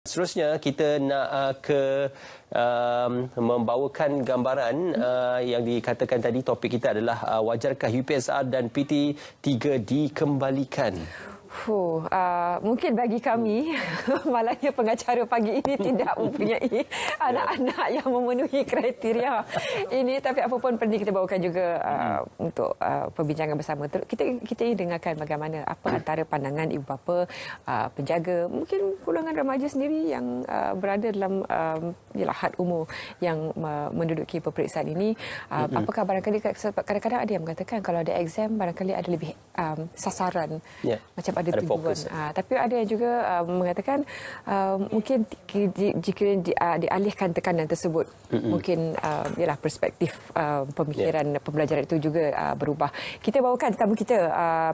Seterusnya kita nak membawakan gambaran yang dikatakan tadi. Topik kita adalah wajarkah UPSR dan PT3 dikembalikan? Mungkin bagi kami, malangnya pengacara pagi ini tidak mempunyai anak-anak yang memenuhi kriteria ini. Tapi apa pun penting kita bawakan juga untuk perbincangan bersama. Kita ingin dengarkan bagaimana apa antara pandangan ibu bapa, penjaga, mungkin golongan remaja sendiri yang berada dalam had umur yang menduduki peperiksaan ini. Apakah barangkali kadang-kadang ada yang mengatakan kalau ada exam barangkali ada lebih sasaran, macam ada tujuan. Tapi ada yang juga mengatakan mungkin jika dialihkan tekanan tersebut, mungkin ialah perspektif pemikiran pembelajaran itu juga berubah. Kita bawakan tetamu kita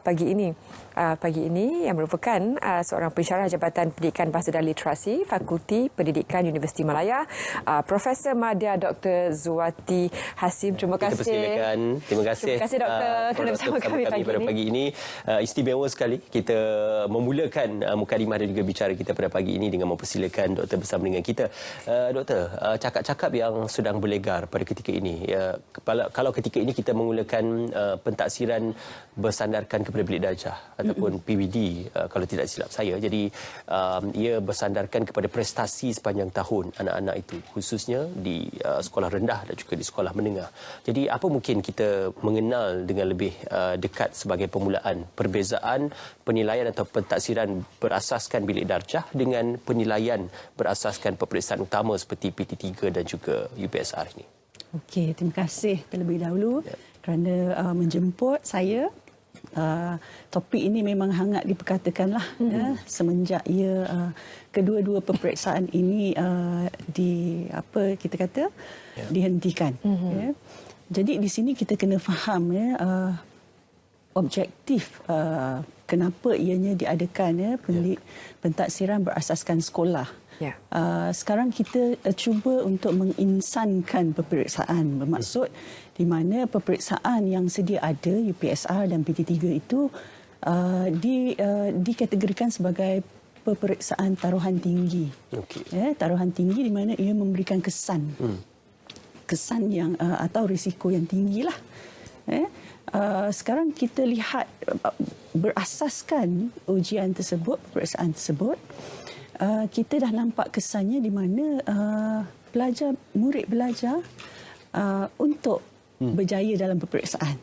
pagi ini yang merupakan seorang pensyarah Jabatan Pendidikan Bahasa dan Literasi Fakulti Pendidikan Universiti Malaya, Profesor Madya Dr. Zuwati Hasim. Terima kasih. Terima kasih Doktor kerana bersama kami pada pagi ini. Istimewa sekali kita memulakan mukadimah dan juga bicara kita pada pagi ini dengan mempersilakan Doktor bersama dengan kita. Doktor, cakap-cakap yang sedang berlegar pada ketika ini. Kalau ketika ini kita mengulakan pentaksiran bersandarkan kepada bilik darjah ataupun PBD kalau tidak silap saya. Jadi ia bersandarkan kepada prestasi sepanjang tahun anak-anak itu, khususnya di sekolah rendah dan juga di sekolah menengah. Jadi apa mungkin kita mengenal dengan lebih dekat sebagai permulaan perbezaan penilaian atau pentaksiran berasaskan bilik darjah dengan penilaian berasaskan peperiksaan utama seperti PT3 dan juga UPSR ini? Okey, terima kasih terlebih dahulu kerana menjemput saya. Topik ini memang hangat diperkatakanlah semenjak kedua-dua peperiksaan ini dihentikan. Jadi di sini kita kena faham objektif kenapa ianya diadakan pentaksiran berasaskan sekolah. Sekarang kita cuba untuk menginsankan peperiksaan, bermaksud di mana peperiksaan yang sedia ada UPSR dan PT3 itu dikategorikan sebagai peperiksaan taruhan tinggi. Taruhan tinggi di mana ia memberikan kesan yang atau risiko yang tinggilah. Sekarang kita lihat berasaskan ujian tersebut, peperiksaan tersebut, kita dah nampak kesannya di mana murid belajar untuk berjaya dalam peperiksaan.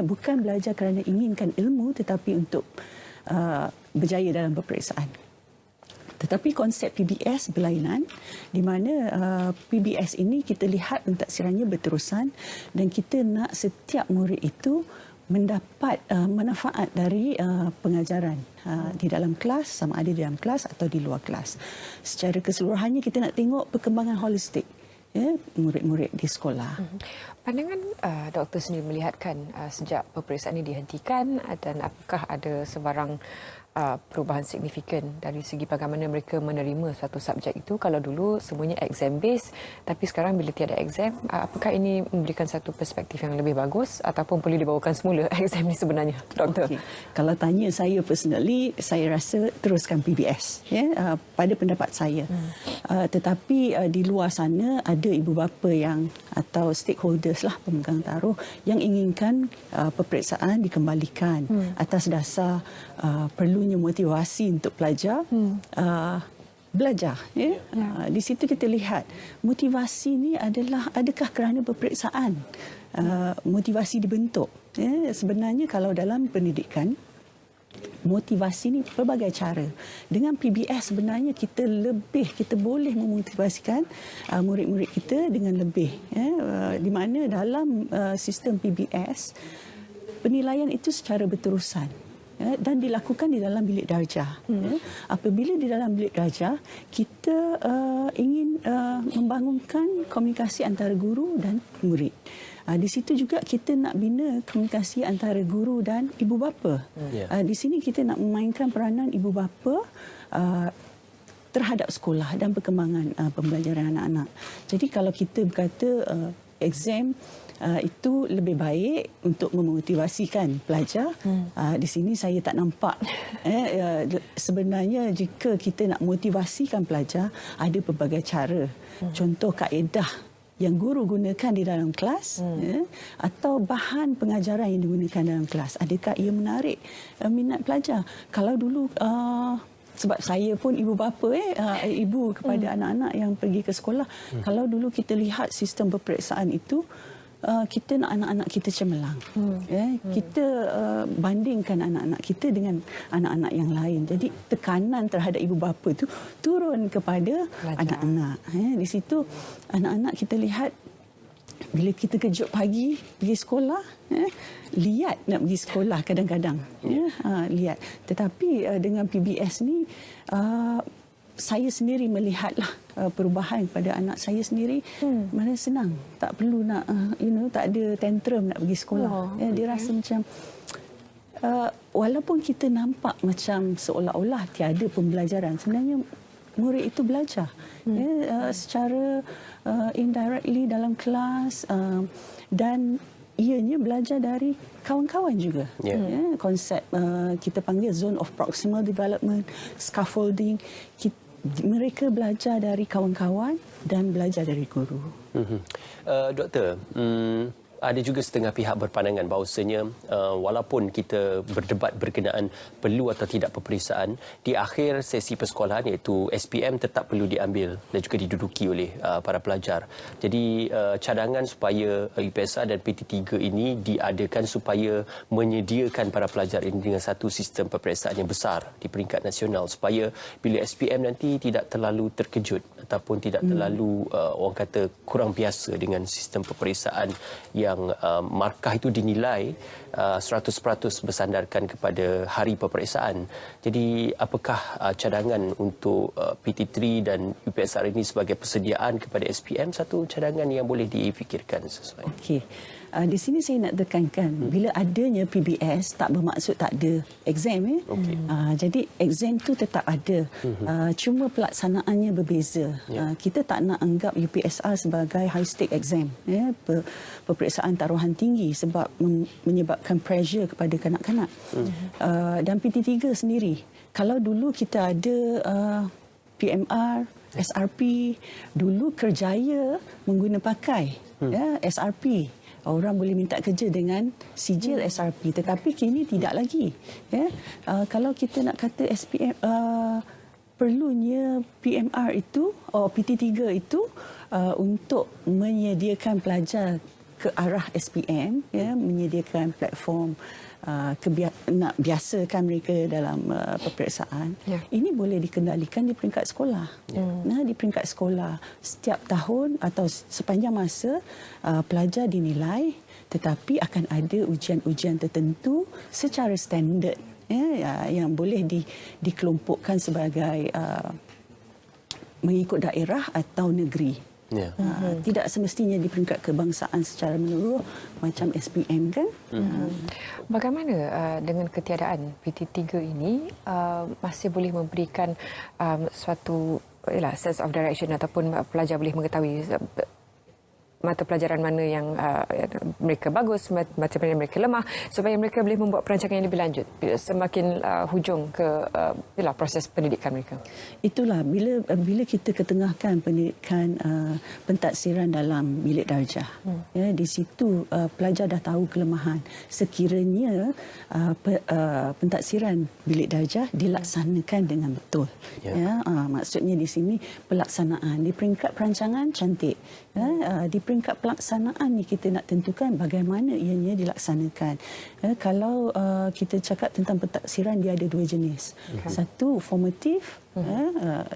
Bukan belajar kerana inginkan ilmu tetapi untuk berjaya dalam peperiksaan. Tetapi konsep PBS berlainan di mana PBS ini kita lihat pentaksirannya berterusan dan kita nak setiap murid itu mendapat manfaat dari pengajaran di dalam kelas, sama ada di dalam kelas atau di luar kelas. Secara keseluruhannya kita nak tengok perkembangan holistik murid-murid di sekolah. Pandangan doktor sendiri melihatkan sejak peperiksaan ini dihentikan dan apakah ada sebarang perubahan signifikan dari segi bagaimana mereka menerima satu subjek itu? Kalau dulu semuanya exam based, tapi sekarang bila tiada exam, apakah ini memberikan satu perspektif yang lebih bagus ataupun perlu dibawakan semula exam ini sebenarnya, doktor? Kalau tanya saya personally, saya rasa teruskan PBS pada pendapat saya. Tetapi di luar sana ada ibu bapa yang atau stakeholders lah, pemegang taruh yang inginkan peperiksaan dikembalikan atas dasar perlunya motivasi untuk pelajar belajar. Di situ kita lihat motivasi ini adalah adakah kerana peperiksaan motivasi dibentuk. Sebenarnya kalau dalam pendidikan motivasi ini berbagai cara. Dengan PBS sebenarnya kita boleh memotivasikan murid-murid kita dengan lebih. Di mana dalam sistem PBS penilaian itu secara berterusan. Dan dilakukan di dalam bilik darjah. Apabila di dalam bilik darjah, kita ingin membangunkan komunikasi antara guru dan murid. Di situ juga kita nak bina komunikasi antara guru dan ibu bapa. Di sini kita nak memainkan peranan ibu bapa terhadap sekolah dan perkembangan pembelajaran anak-anak. Jadi kalau kita berkata exam itu lebih baik untuk memotivasikan pelajar, di sini saya tak nampak. Sebenarnya jika kita nak motivasikan pelajar, ada pelbagai cara. Contoh kaedah yang guru gunakan di dalam kelas, atau bahan pengajaran yang digunakan dalam kelas. Adakah ia menarik minat pelajar? Kalau dulu sebab saya pun ibu bapa, ibu kepada anak-anak yang pergi ke sekolah. Kalau dulu kita lihat sistem peperiksaan itu, kita nak anak-anak kita cemerlang. Kita bandingkan anak-anak kita dengan anak-anak yang lain. Jadi tekanan terhadap ibu bapa itu turun kepada anak-anak. Di situ anak-anak kita lihat, bila kita kejut pagi pergi sekolah, lihat nak pergi sekolah kadang-kadang. Lihat. Tetapi dengan PBS ni, saya sendiri melihatlah perubahan pada anak saya sendiri. Mana senang, tak perlu nak tak ada tantrum nak pergi sekolah. Dia rasa macam walaupun kita nampak macam seolah-olah tiada pembelajaran, sebenarnya murid itu belajar secara indirectly dalam kelas, dan ianya belajar dari kawan-kawan juga. Konsep kita panggil zone of proximal development, scaffolding. Mereka belajar dari kawan-kawan dan belajar dari guru. Doktor, ada juga setengah pihak berpandangan bahawasanya walaupun kita berdebat berkenaan perlu atau tidak peperiksaan, di akhir sesi persekolahan iaitu SPM tetap perlu diambil dan juga diduduki oleh para pelajar. Jadi cadangan supaya UPSR dan PT3 ini diadakan supaya menyediakan para pelajar ini dengan satu sistem peperiksaan yang besar di peringkat nasional, supaya bila SPM nanti tidak terlalu terkejut ataupun tidak terlalu orang kata kurang biasa dengan sistem peperiksaan yang markah itu dinilai 100% bersandarkan kepada hari peperiksaan. Jadi apakah cadangan untuk PT3 dan UPSR ini sebagai persediaan kepada SPM satu cadangan yang boleh difikirkan sesuai? Okey. Di sini saya nak tekankan, bila adanya PBS tak bermaksud tak ada exam. Jadi exam tu tetap ada, cuma pelaksanaannya berbeza. Kita tak nak anggap UPSR sebagai high stake exam, peperiksaan taruhan tinggi, sebab menyebabkan pressure kepada kanak-kanak. Dan PT3 sendiri, kalau dulu kita ada PMR, SRP, dulu kerjaya mengguna pakai SRP. Orang boleh minta kerja dengan sijil SRP, tetapi kini tidak lagi. Kalau kita nak kata SPM, perlunya PMR itu, PT3 itu untuk menyediakan pelajar ke arah SPM, menyediakan platform, nak biasakan mereka dalam peperiksaan. Ini boleh dikendalikan di peringkat sekolah. Di peringkat sekolah, setiap tahun atau sepanjang masa pelajar dinilai, tetapi akan ada ujian-ujian tertentu secara standard, yang boleh dikelompokkan sebagai mengikut daerah atau negeri. Tidak semestinya di peringkat kebangsaan secara menyeluruh macam SPM, kan? Bagaimana dengan ketiadaan PT3 ini masih boleh memberikan suatu sense of direction, ataupun pelajar boleh mengetahui mata pelajaran mana yang mereka bagus, mata pelajaran mereka lemah, supaya mereka boleh membuat perancangan yang lebih lanjut semakin hujung ke proses pendidikan mereka. Itulah bila kita ketengahkan pendidikan pentaksiran dalam bilik darjah. Di situ pelajar dah tahu kelemahan. Sekiranya pentaksiran bilik darjah dilaksanakan dengan betul. Maksudnya di sini pelaksanaan di peringkat perancangan cantik. Di peringkat pelaksanaan ni kita nak tentukan bagaimana ianya dilaksanakan. Kalau kita cakap tentang pentaksiran, dia ada dua jenis. Satu formatif,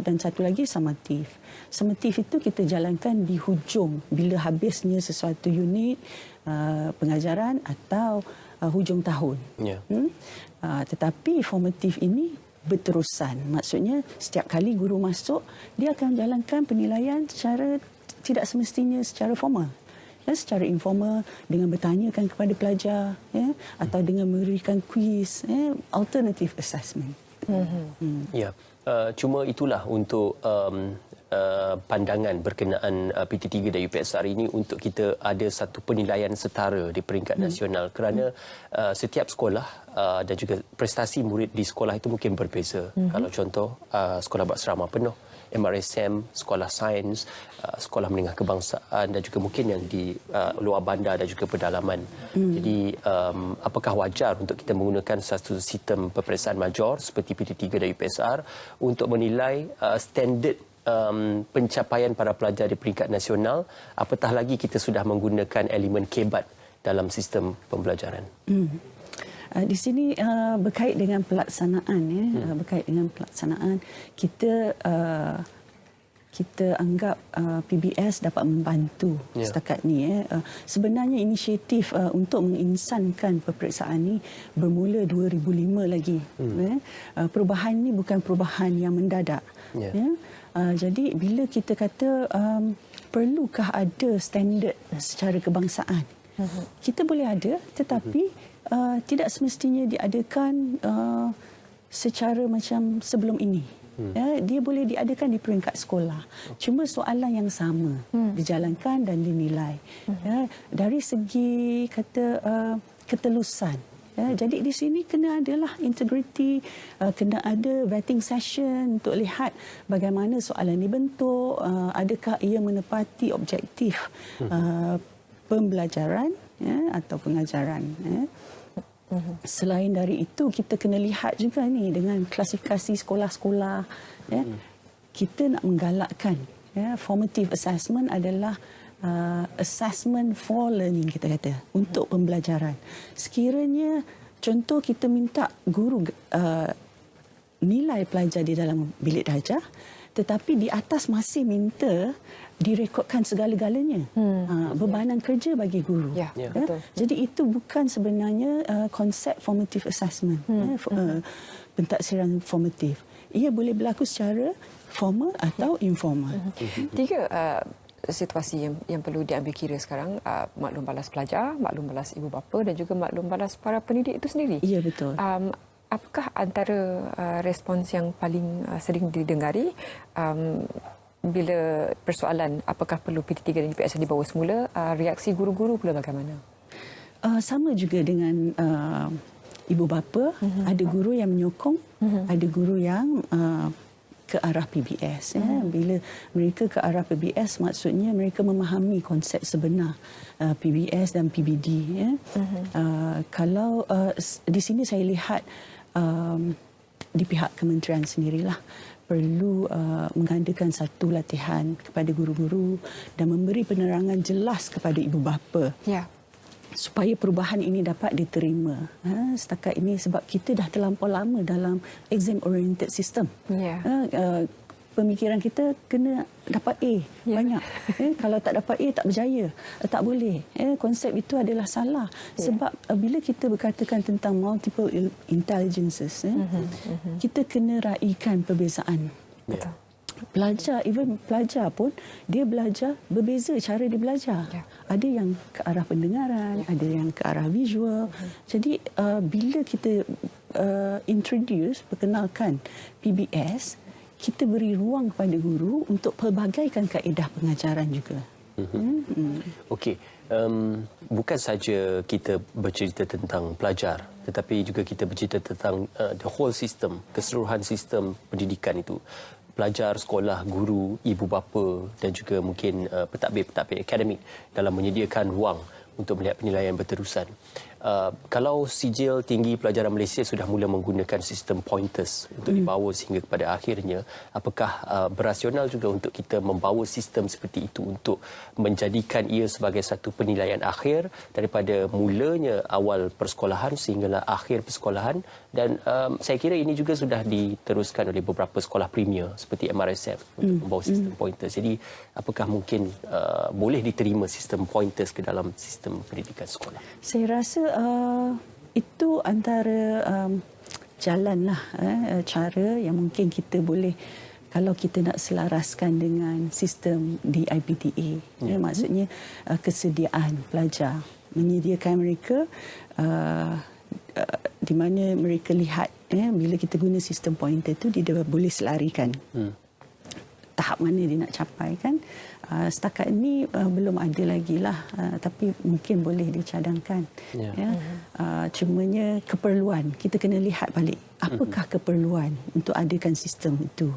dan satu lagi summatif. Summatif itu kita jalankan di hujung bila habisnya sesuatu unit pengajaran atau hujung tahun. Tetapi formatif ini berterusan. Maksudnya setiap kali guru masuk, dia akan jalankan penilaian secara tidak semestinya secara formal, secara informal, dengan bertanyakan kepada pelajar, atau dengan memberikan kuis, alternative assessment. Ya, cuma itulah untuk pandangan berkenaan PT3 dan UPSR ini untuk kita ada satu penilaian setara di peringkat nasional kerana setiap sekolah dan juga prestasi murid di sekolah itu mungkin berbeza. Kalau contoh sekolah berasrama penuh, MRSM, sekolah sains, sekolah menengah kebangsaan dan juga mungkin yang di luar bandar dan juga pedalaman. Jadi apakah wajar untuk kita menggunakan satu sistem peperiksaan major seperti PT3 dan UPSR untuk menilai standard pencapaian para pelajar di peringkat nasional, apatah lagi kita sudah menggunakan elemen kebat dalam sistem pembelajaran. Di sini berkait dengan pelaksanaan, berkait dengan pelaksanaan kita anggap PBS dapat membantu setakat ni. Sebenarnya inisiatif untuk menginsankan peperiksaan ni bermula 2005 lagi. Perubahan ni bukan perubahan yang mendadak. Jadi bila kita kata perlukah ada standard secara kebangsaan, kita boleh ada, tetapi tidak semestinya diadakan secara macam sebelum ini. Dia boleh diadakan di peringkat sekolah. Cuma soalan yang sama dijalankan dan dinilai. Dari segi kata ketelusan. Jadi di sini kena adalah integriti, kena ada vetting session untuk lihat bagaimana soalan dibentuk, adakah ia menepati objektif pembelajaran atau pengajaran. Selain dari itu, kita kena lihat juga ni dengan klasifikasi sekolah-sekolah. Kita nak menggalakkan formative assessment adalah assessment for learning, kita kata, untuk pembelajaran. Sekiranya contoh kita minta guru nilai pelajar di dalam bilik darjah, tetapi di atas masih minta direkodkan segala-galanya. Bebanan kerja bagi guru. Betul. Jadi itu bukan sebenarnya konsep formative assessment, pentaksiran formatif. Ia boleh berlaku secara formal atau informal. Tiga situasi yang perlu diambil kira sekarang, maklum balas pelajar, maklum balas ibu bapa dan juga maklum balas para pendidik itu sendiri. Ya, betul. Apakah antara respons yang paling sering didengari bila persoalan apakah perlu PT3 dan UPSR dibawa semula, reaksi guru-guru pula bagaimana? Sama juga dengan ibu bapa, ada guru yang menyokong, ada guru yang ke arah PBS. Bila mereka ke arah PBS, maksudnya mereka memahami konsep sebenar PBS dan PBD. Kalau di sini saya lihat di pihak kementerian sendirilah perlu mengadakan satu latihan kepada guru-guru dan memberi penerangan jelas kepada ibu bapa. Supaya perubahan ini dapat diterima. Setakat ini sebab kita dah terlampau lama dalam exam oriented system. Pemikiran kita kena dapat A banyak. Kalau tak dapat A tak berjaya. Tak boleh. Konsep itu adalah salah. Sebab bila kita berkatakan tentang multiple intelligences, kita kena raikan perbezaan. Betul. Pelajar pun dia belajar berbeza cara dia belajar. Ada yang ke arah pendengaran, ada yang ke arah visual. Jadi bila kita perkenalkan PBS, kita beri ruang kepada guru untuk pelbagaikan kaedah pengajaran juga. Okey, bukan saja kita bercerita tentang pelajar, tetapi juga kita bercerita tentang the whole system, keseluruhan sistem pendidikan itu. Pelajar, sekolah, guru, ibu bapa dan juga mungkin pentadbir-pentadbir akademik dalam menyediakan ruang untuk melihat penilaian berterusan. Kalau sijil tinggi pelajaran Malaysia sudah mula menggunakan sistem pointers untuk dibawa sehingga kepada akhirnya, apakah berasional juga untuk kita membawa sistem seperti itu untuk menjadikan ia sebagai satu penilaian akhir daripada mulanya awal persekolahan sehinggalah akhir persekolahan? Dan saya kira ini juga sudah diteruskan oleh beberapa sekolah premier seperti MRSM untuk membawa sistem pointers. Jadi apakah mungkin boleh diterima sistem pointers ke dalam sistem pendidikan sekolah? Saya rasa itu antara jalanlah cara yang mungkin kita boleh, kalau kita nak selaraskan dengan sistem di IPTA. Maksudnya kesediaan pelajar, menyediakan mereka di mana mereka lihat bila kita guna sistem pointer tu dia dah boleh selarikan tahap mana dia nak capai kan. Setakat ini belum ada lagi lah, tapi mungkin boleh dicadangkan. Cumanya keperluan kita kena lihat balik apakah keperluan untuk adakan sistem itu.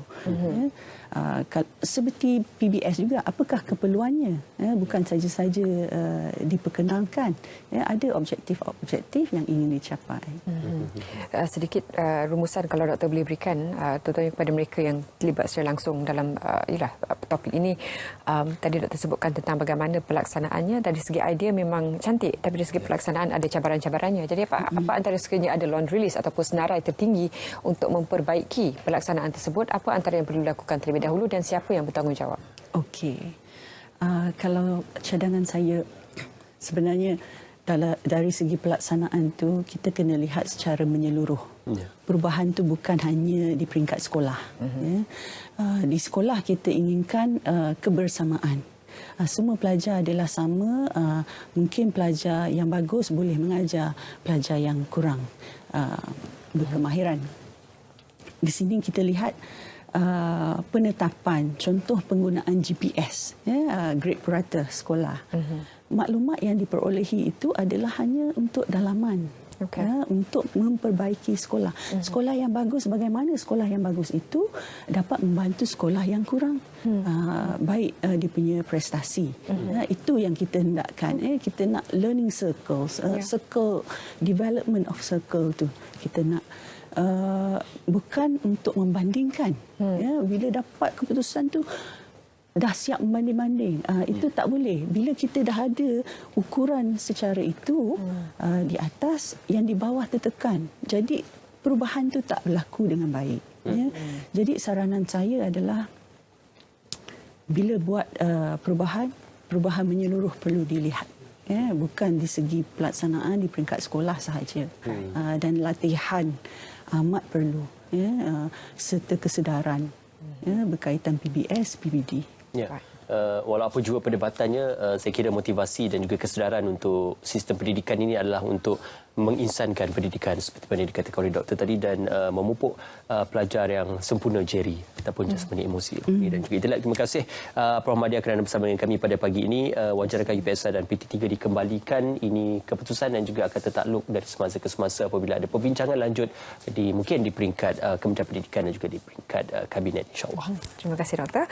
Seperti PBS juga, apakah keperluannya? Bukan saja-saja diperkenalkan, ada objektif-objektif yang ingin dicapai. Sedikit rumusan kalau doktor boleh berikan, terutama kepada mereka yang terlibat secara langsung dalam topik ini. Tadi doktor sebutkan tentang bagaimana pelaksanaannya. Dari segi idea memang cantik, tapi dari segi pelaksanaan ada cabaran-cabarannya. Jadi apa antara sekiranya ada laundry list ataupun senarai tertinggi untuk memperbaiki pelaksanaan tersebut, apa antara yang perlu dilakukan terlebih dahulu dan siapa yang bertanggungjawab? Okey. Kalau cadangan saya, sebenarnya dari segi pelaksanaan tu kita kena lihat secara menyeluruh. Perubahan tu bukan hanya di peringkat sekolah. Di sekolah kita inginkan kebersamaan. Semua pelajar adalah sama. Mungkin pelajar yang bagus boleh mengajar pelajar yang kurang berkemahiran. Di sini kita lihat penetapan, contoh penggunaan GPS, grade purata sekolah. Maklumat yang diperolehi itu adalah hanya untuk dalaman, untuk memperbaiki sekolah. Sekolah yang bagus, bagaimana sekolah yang bagus itu dapat membantu sekolah yang kurang baik dia punya prestasi. Itu yang kita hendakkan. Kita nak learning circles, circle, development of circle tu kita nak. Bukan untuk membandingkan. Bila dapat keputusan tu dah siap membanding-banding. Itu tak boleh. Bila kita dah ada ukuran secara itu di atas, yang di bawah tertekan. Jadi perubahan tu tak berlaku dengan baik. Jadi saranan saya adalah bila buat perubahan menyeluruh perlu dilihat. Bukan di segi pelaksanaan di peringkat sekolah sahaja. Dan latihan amat perlu, serta kesedaran berkaitan PBS, PBD. Walaupun juga perdebatannya, saya kira motivasi dan juga kesedaran untuk sistem pendidikan ini adalah untuk menginsankan pendidikan seperti mana dikatakan oleh doktor tadi dan memupuk pelajar yang sempurna jeri ataupun jasmani emosi. Dan juga itulah, terima kasih Prof. Mahdia kerana bersama dengan kami pada pagi ini. Wajar rakan UPSR dan PT3 dikembalikan. Ini keputusan dan juga akan tertakluk dari semasa ke semasa apabila ada perbincangan lanjut mungkin di peringkat Kementerian Pendidikan dan juga di peringkat Kabinet, insya-Allah. Terima kasih doktor.